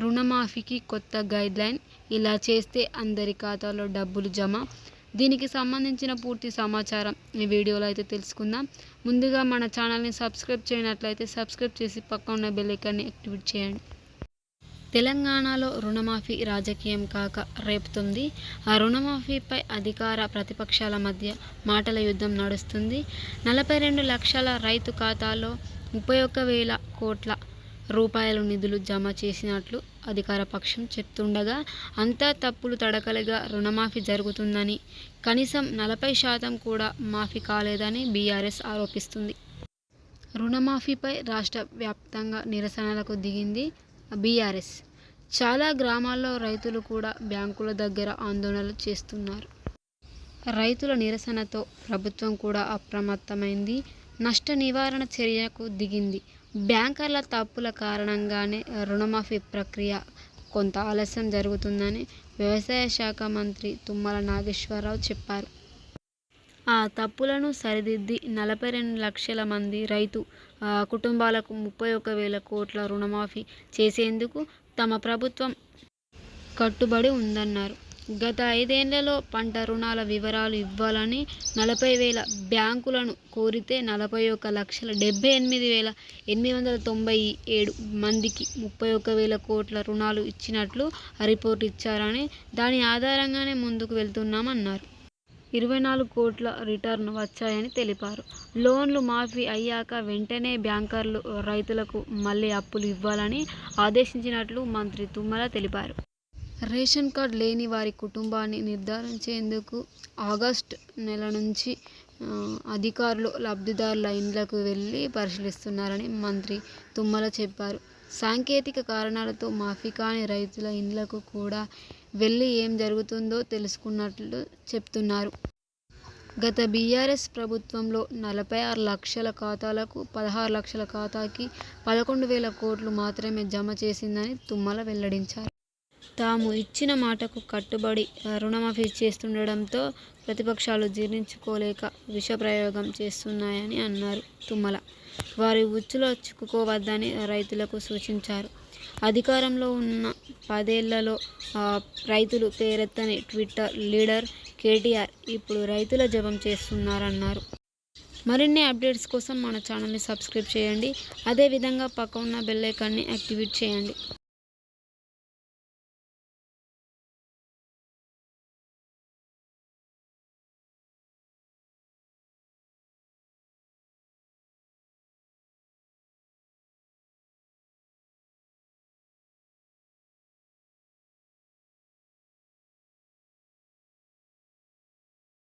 రుణమాఫీకి కొత్త గైడ్లైన్, ఇలా చేస్తే అందరి ఖాతాలో డబ్బులు జమ. దీనికి సంబంధించిన పూర్తి సమాచారం ఈ వీడియోలో అయితే తెలుసుకుందాం. ముందుగా మన ఛానల్ని సబ్స్క్రైబ్ చేయనట్లయితే సబ్స్క్రైబ్ చేసి పక్కన ఉన్న బెల్ ఐకాన్ని యాక్టివేట్ చేయండి. తెలంగాణలో రుణమాఫీ రాజకీయం కాక రేపుతుంది. ఆ రుణమాఫీపై అధికార ప్రతిపక్షాల మధ్య మాటల యుద్ధం నడుస్తుంది. 42 లక్షల రైతు ఖాతాలో 31,000 కోట్ల రూపాయల నిధులు జమ చేసినట్లు అధికార పక్షం చెప్తుండగా, అంతా తప్పులు తడకలుగా రుణమాఫీ జరుగుతుందని, కనీసం 40% కూడా మాఫీ కాలేదని బీఆర్ఎస్ ఆరోపిస్తుంది. రుణమాఫీపై రాష్ట్ర వ్యాప్తంగా నిరసనలకు దిగింది బీఆర్ఎస్. చాలా గ్రామాల్లో రైతులు కూడా బ్యాంకుల దగ్గర ఆందోళనలు చేస్తున్నారు. రైతుల నిరసనతో ప్రభుత్వం కూడా అప్రమత్తమైంది. నష్ట నివారణ చర్యకు దిగింది. బ్యాంకర్ల తప్పుల కారణంగానే రుణమాఫీ ప్రక్రియ కొంత ఆలస్యం జరుగుతుందని వ్యవసాయ శాఖ మంత్రి తుమ్మల నాగేశ్వరరావు చెప్పారు. ఆ తప్పులను సరిదిద్ది 42 లక్షల మంది రైతు కుటుంబాలకు 31,000 కోట్ల రుణమాఫీ చేసేందుకు తమ ప్రభుత్వం కట్టుబడి ఉందన్నారు. గత 5 ఏళ్లలో పంట రుణాల వివరాలు ఇవ్వాలని 40,000 బ్యాంకులను కోరితే 41,78,897 మందికి 31,000 కోట్ల రుణాలు ఇచ్చినట్లు రిపోర్టు ఇచ్చారని, దాని ఆధారంగానే ముందుకు వెళ్తున్నామన్నారు. 24 కోట్ల రిటర్న్ వచ్చాయని తెలిపారు. లోన్లు మాఫీ అయ్యాక వెంటనే బ్యాంకర్లు రైతులకు మళ్లీ అప్పులు ఇవ్వాలని ఆదేశించినట్లు మంత్రి తుమ్మల తెలిపారు. రేషన్ కార్డు లేని వారి కుటుంబాన్ని నిర్ధారించేందుకు ఆగస్టు నెల నుంచి అధికారులు లబ్ధిదారుల ఇండ్లకు వెళ్లి పరిశీలిస్తున్నారని మంత్రి తుమ్మల చెప్పారు. సాంకేతిక కారణాలతో మాఫీ కాని రైతుల ఇండ్లకు కూడా వెళ్లి ఏం జరుగుతుందో తెలుసుకున్నట్లు చెప్తున్నారు. గత బీఆర్ఎస్ ప్రభుత్వంలో 46 లక్షల ఖాతాలకు 16 లక్షల ఖాతాకి 11,000 కోట్లు మాత్రమే జమ చేసిందని తుమ్మల వెల్లడించారు. తాము ఇచ్చిన మాటకు కట్టుబడి రుణమాఫీ చేస్తుండడంతో ప్రతిపక్షాలు జీర్ణించుకోలేక విషప్రయోగం చేస్తున్నాయని అన్నారు తుమ్మల. వారి ఉచ్చులో చిక్కుకోవద్దని రైతులకు సూచించారు. అధికారంలో ఉన్న 10 ఏళ్లలో రైతులు పేరెత్తని ట్విట్టర్ లీడర్ కేటీఆర్ ఇప్పుడు రైతుల జపం చేస్తున్నారన్నారు. మరిన్ని అప్డేట్స్ కోసం మన ఛానల్ని సబ్స్క్రైబ్ చేయండి. అదేవిధంగా పక్కన ఉన్న బెల్ ఐకాన్ని యాక్టివేట్ చేయండి.